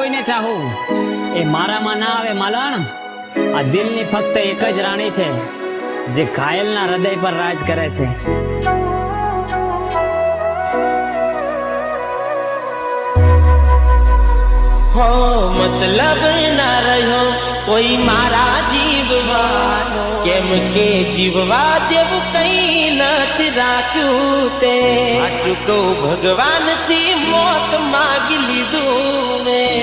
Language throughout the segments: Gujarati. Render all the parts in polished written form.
કોઈને ચાહું એ મારામાં ના આવે માલણ। આ દિલની ફક્ત એક જ રાણી છે જે ઘાયલના હૃદય પર રાજ કરે છે। हो मतलब ना रहो कोई मारा जीववानो केम के जीववा जेव कई नथी राख्यू ते आटू को भगवान थी मौत मांगी लीधू मैं।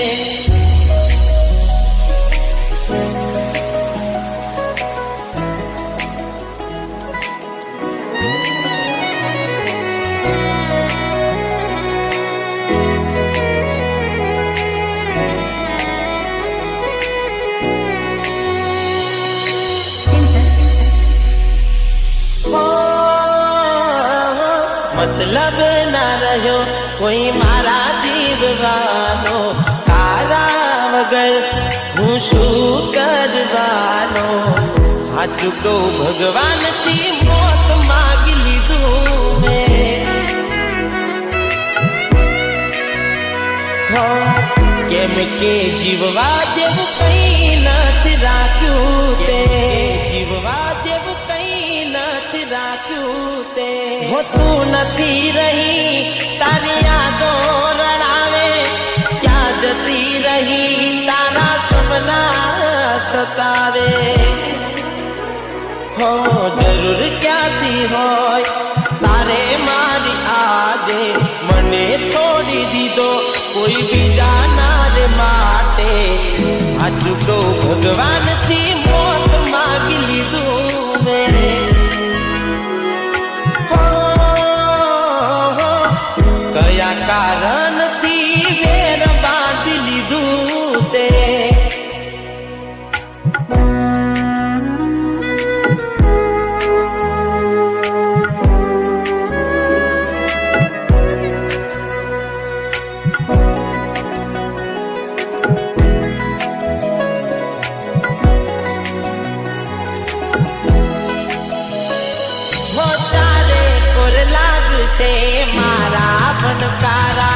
मतलब ना रहो कोई मारा जीववानो तारा वगर हूँ शू करवानो हाचू को भगवान थी मौत मांगी लीधू मैं। हो केम के जीववा जेव कई नथी राख्यू ते जीववा जेव कई नथी राख्यू ते। हो तू नथी रही तारी यादों रड़ावे क्या जती रही तारा सपना सतावे। हो जरूर क्या थी हो तारे मारी आजे मने छोड़ी दीदो कोई भी जाना रे माटे आजू को भगवान थी मौत मांगी लीधू मेरे। कया कारण थी वेर बांधी लीधू ते वो तारे कोर लाग से मारा बनकारा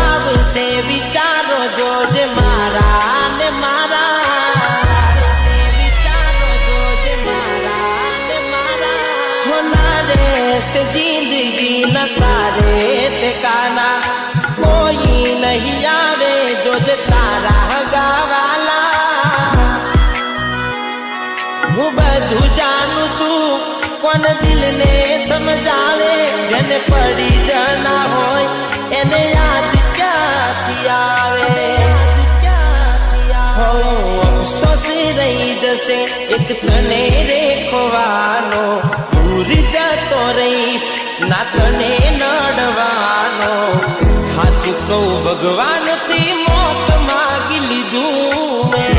अब से विचारो जोज मारा ने मारा से विचारो जोज मारा ने मारा होना रे से जिंदगी न तारे ठिकाना कोई नहीं आवे जोज तारा गावाला। હું બધું જાણું છું કોણ દિલને સમજાવે જેને પડી જના હોય એને યાદ ક્યાંથી આવે। હો અફસોસ રહી જશે એક તને રેખવાનો દૂર જતો રહીશ ના તને નડવાનો હાચું કહું ભગવાનથી મોત માગી લીધું મેં।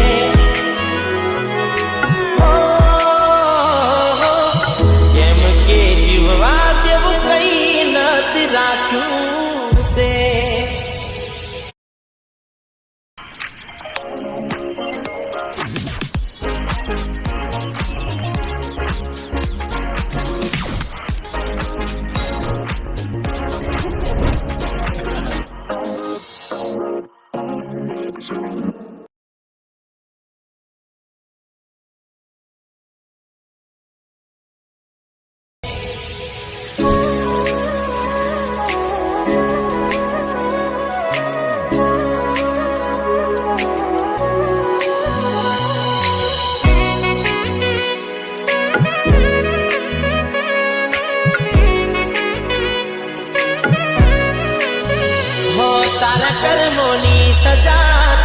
कर्मोनी सजा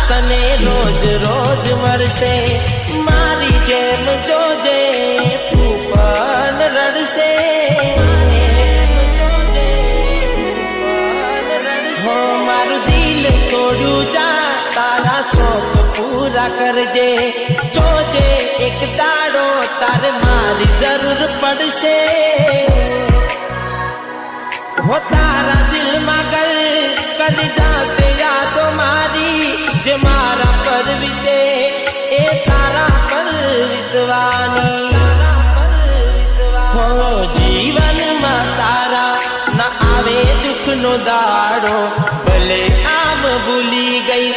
तने रोज रोज मरसे मारी जेम जोजे तू पण रड़से हो मारू दिल तोड़ू जा तारा शौक पूरा करजे जोजे एक दाड़ो तार मारी जरूर पड़से। हो तारा दिल मगर कर जासे यादो मारी जे मारा पर विते ए तारा पर विद्वानी। हो जीवन में तारा न आवे दुख नो दाड़ो भले आम भूली गई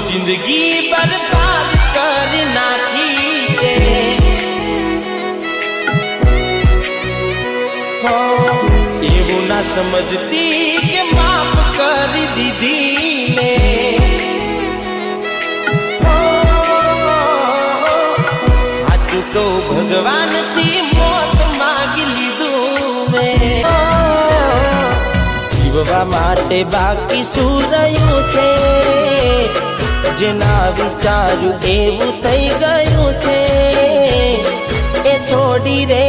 જિંદગી બરબાદ કરી નાખી તે એવું ના સમજતી કે માફ કરી દીધી ને સાચું કહું ભગવાનથી મોત માગી લીધું મેં જીવવા માટે બાકી શું રહ્યું છે જેના વિચાર્યું એવું થઈ ગયું છે એ છોડી રે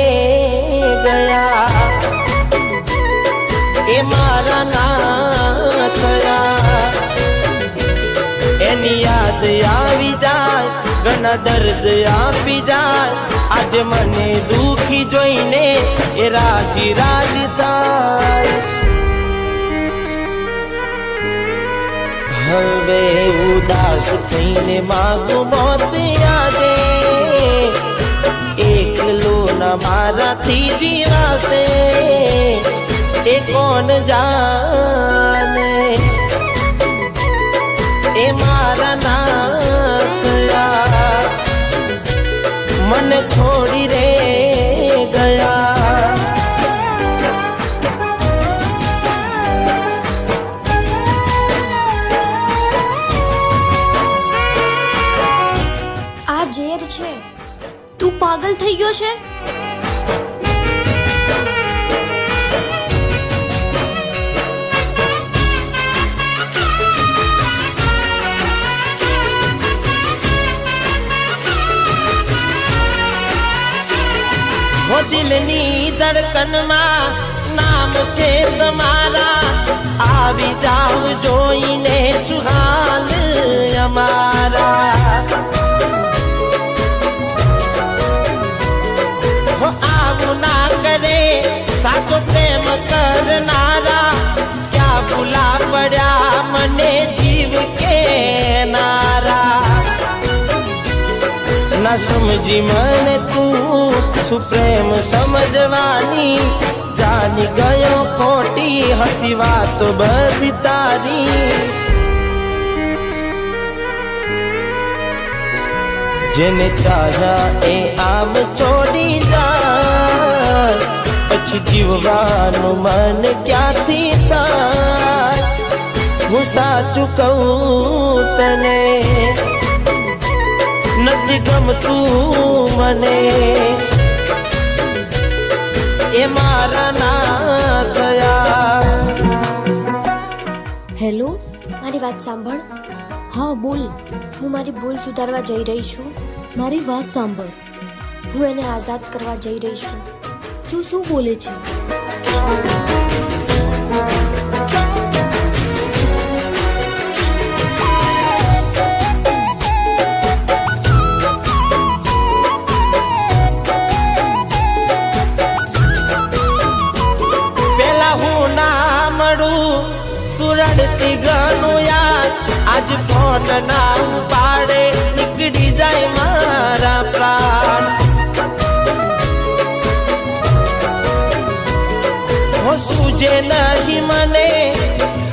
ગયા એ મારા ના થયા એની યાદ આવી જાય ઘણા દર્દ આપી જાય આજે મને દુખી જોઈને એ રાજી રાજી થાય હવે ઉદાસ થઈને માગું મોત યાદે એકલો ના મારાથી જીવાશે એ કોણ જાને એ મારા ના થયા મને છોડી રે ગયા આ ઝેર છે તું પાગલ થઈ ગયો છે वो दिलनी धड़कનમાં નામ છે તમારા આવી જાવ જોઈને સુહાલ અમારા वो આવું ના કરે સાચો પ્રેમ કરનારા ક્યાં ભૂલા પડ્યા મને જીવ કે નારા ના સમજી મને તું સુપ્રેમ સમજવાની જાની ગયો ખોટી હતી વાતો બધી તારી જેને ચાહ્યા એ આમ છોડી જાય પછી જીવવાનું મન ક્યાંથી થાય હું સાચું કહું તને નથી ગમતું મને એ મારા ના થયા હેલો મારી વાત સાંભળ હા બોલ હું મારી ભૂલ સુધારવા જઈ રહી છું મારી વાત સાંભળ હું એને આઝાદ કરવા જઈ રહી છું તું શું બોલે છે રડતી ઘણું યાદ આજ ફોન ના ઉપાડે નીકળી જાય મારા પ્રાણ હો સૂજે નહીં મને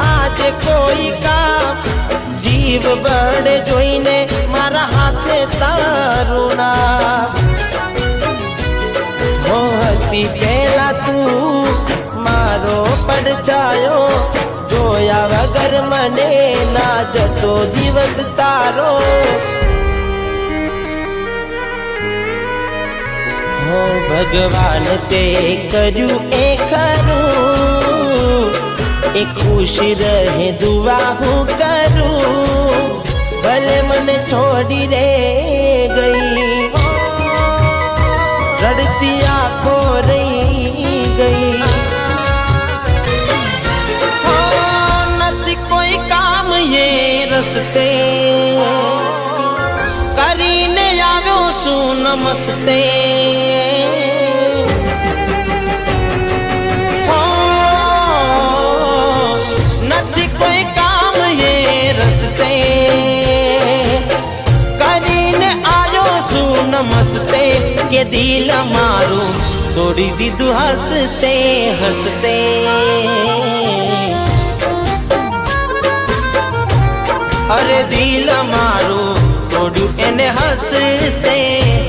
આજે કોઈ કામ જીવ બળે જોઈને મારા હાથે તારું નામ હો હતી પહેલા તું મારો પડછાયો જોયા વગર મને ના જતો દિવસ તારો હો ભગવાન તે કર્યું એ ખરું એ ખુશ રહે દુઆ હું કરું ભલે મને છોડી રે ગઈ રડતી આંખો રહી ગઈ રસ્તે કરીને આવ્યો શું નમસ્તે નથી કોઈ કામ એ રસ્તે કરીને આવ્યો શું નમસ્તે કે દિલ મારું તોડી દીધું હસતે હસતે અરે દિલ મારું તોડ્યું એને હસતે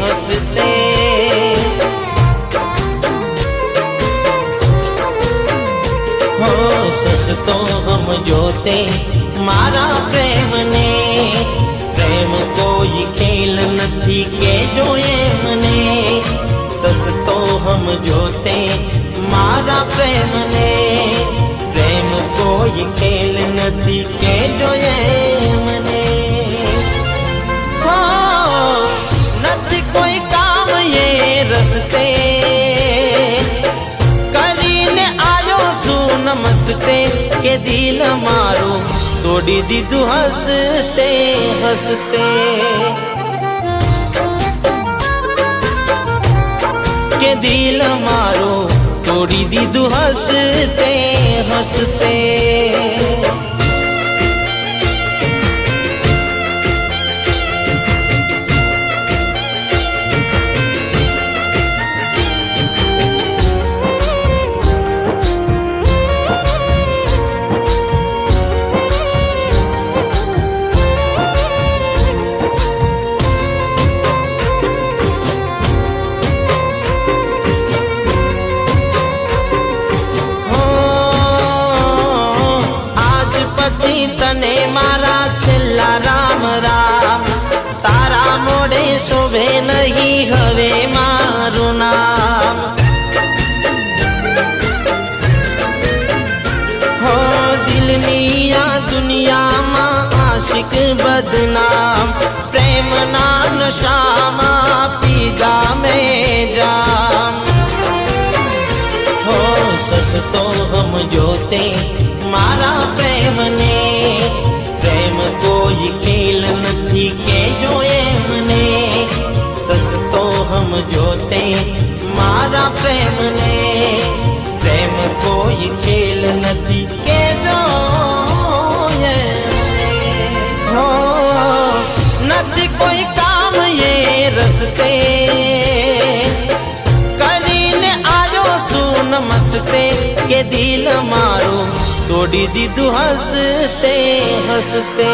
હસતે હો સસતો સમજોતે મારા પ્રેમને પ્રેમ કોઈ ખેલ નથી કે જોયે મને સસતો સમજોતે મારા પ્રેમને પ્રેમ કોઈ ખેલ નથી કે જોયે મને હો નથી કોઈ કામ એ રસ્તે કરીને આયો શું નમસ્તે કે દિલ મારું તોડી દીધું હસતે હસતે કે દિલ મારું તોડી દીધું હસતે હસતે તને મારા છેલ્લા રામ રામ તારા મોડે શોભે નહીં હવે મારું નામ હો દિલની આ દુનિયામાં આશિક બદનામ પ્રેમના નશામાં પીગા મેં જામ હો સસતો સમજોતે મારા પ્રેમને પ્રેમ કોઈ ખેલ નથી કે જોયે મને સસતો સમજોતે મારા પ્રેમને પ્રેમ કોઈ ખેલ નથી કે જોયે હો નથી કોઈ કામ એ રસ્તે કરીને આયો શું નમસ્તે કે દિલ મારું તોડી દીધું હસતે હસતે